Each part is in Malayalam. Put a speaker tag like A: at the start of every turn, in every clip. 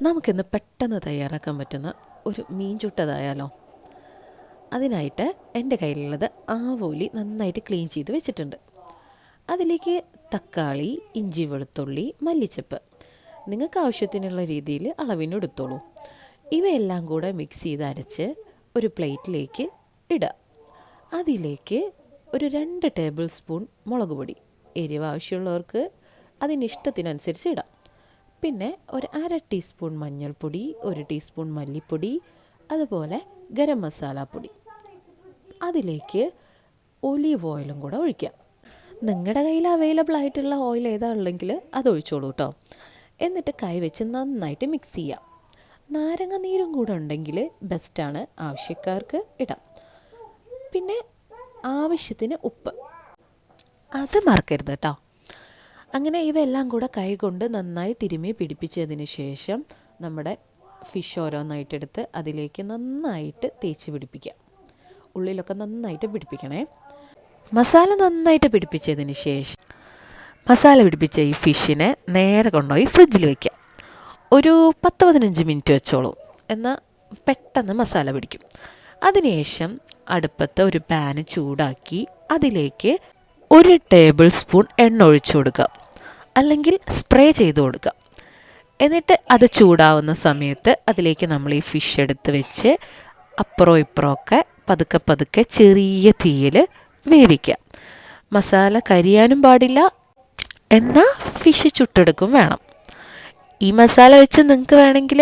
A: നമുക്കിന്ന് പെട്ടെന്ന് തയ്യാറാക്കാൻ പറ്റുന്ന ഒരു മീൻ ചുട്ടതായാലോ. അതിനായിട്ട് എൻ്റെ കയ്യിലുള്ളത് ആവോലി നന്നായിട്ട് ക്ലീൻ ചെയ്ത് വെച്ചിട്ടുണ്ട്. അതിലേക്ക് തക്കാളി, ഇഞ്ചി, വെളുത്തുള്ളി, മല്ലിച്ചപ്പ് നിങ്ങൾക്ക് ആവശ്യത്തിനുള്ള രീതിയിൽ അളവിനെടുത്തോളൂ. ഇവയെല്ലാം കൂടെ മിക്സ് ചെയ്ത് അരച്ച് ഒരു പ്ലേറ്റിലേക്ക് ഇടുക. അതിലേക്ക് ഒരു 2 ടേബിൾ സ്പൂൺ മുളക് പൊടി, എരിവ് ആവശ്യമുള്ളവർക്ക് അതിനിഷ്ടത്തിനനുസരിച്ച് ഇടാം. പിന്നെ ഒരു 1/2 ടീസ്പൂൺ മഞ്ഞൾപ്പൊടി, 1 ടീസ്പൂൺ മല്ലിപ്പൊടി, അതുപോലെ ഗരം മസാല പൊടി. അതിലേക്ക് ഒലീവ് ഓയിലും കൂടെ ഒഴിക്കാം. നിങ്ങളുടെ കയ്യിൽ അവൈലബിൾ ആയിട്ടുള്ള ഓയിൽ ഏതാ ഉള്ളെങ്കിൽ അത് ഒഴിച്ചോളൂ കേട്ടോ. എന്നിട്ട് കൈ വെച്ച് നന്നായിട്ട് മിക്സ് ചെയ്യാം. നാരങ്ങ നീരും കൂടെ ഉണ്ടെങ്കിൽ ബെസ്റ്റാണ്, ആവശ്യക്കാർക്ക് ഇടാം. പിന്നെ ആവശ്യത്തിന് ഉപ്പ്, അത് മറക്കരുത് കേട്ടോ. അങ്ങനെ ഇവയെല്ലാം കൂടെ കൈകൊണ്ട് നന്നായി തിരുമ്മി പിടിപ്പിച്ചതിന് ശേഷം നമ്മുടെ ഫിഷ് ഓരോന്നായിട്ടെടുത്ത് അതിലേക്ക് നന്നായിട്ട് തേച്ച് പിടിപ്പിക്കാം. ഉള്ളിലൊക്കെ നന്നായിട്ട് പിടിപ്പിക്കണേ. മസാല നന്നായിട്ട് പിടിപ്പിച്ചതിന് ശേഷം മസാല പിടിപ്പിച്ച ഈ ഫിഷിനെ നേരെ കൊണ്ടുപോയി ഫ്രിഡ്ജിൽ വയ്ക്കാം. ഒരു 10-15 മിനിറ്റ് വെച്ചോളൂ, എന്നാൽ പെട്ടെന്ന് മസാല പിടിക്കും. അതിനുശേഷം അടുപ്പത്ത് ഒരു പാന് ചൂടാക്കി അതിലേക്ക് 1 ടേബിൾ സ്പൂൺ എണ്ണ ഒഴിച്ചു കൊടുക്കുക, അല്ലെങ്കിൽ സ്പ്രേ ചെയ്ത് കൊടുക്കുക. എന്നിട്ട് അത് ചൂടാവുന്ന സമയത്ത് അതിലേക്ക് നമ്മൾ ഈ ഫിഷ് എടുത്ത് വെച്ച് അപ്പുറവും ഇപ്പുറമൊക്കെ പതുക്കെ പതുക്കെ ചെറിയ തീയിൽ വേവിക്കുക. മസാല കരിയാനും പാടില്ല, എന്നാൽ ഫിഷ് ചുട്ടെടുക്കും വേണം. ഈ മസാല വെച്ച് നിങ്ങൾക്ക് വേണമെങ്കിൽ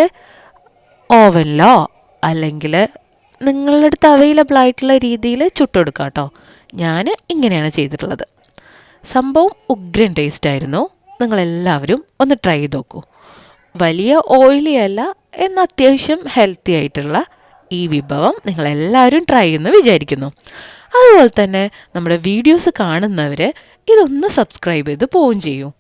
A: ഓവനിലോ അല്ലെങ്കിൽ നിങ്ങളുടെ അടുത്ത് അവൈലബിൾ ആയിട്ടുള്ള രീതിയിൽ ചുട്ടെടുക്കാം കേട്ടോ. ഞാൻ ഇങ്ങനെയാണ് ചെയ്തിട്ടുള്ളത്. സംഭവം ഉഗ്രൻ ടേസ്റ്റ് ആയിരുന്നു. നിങ്ങളെല്ലാവരും ഒന്ന് ട്രൈ ചെയ്ത് നോക്കൂ. വലിയ ഓയിലി അല്ല, എന്നാൽ അത്യാവശ്യം ഹെൽത്തി ആയിട്ടുള്ള ഈ വിഭവം നിങ്ങളെല്ലാവരും ട്രൈ ചെയ്യുമെന്ന് വിചാരിക്കുന്നു. അതുപോലെ തന്നെ നമ്മുടെ വീഡിയോസ് കാണുന്നവർ ഇതൊന്ന് സബ്സ്ക്രൈബ് ചെയ്ത് പോവുകയും ചെയ്യൂ.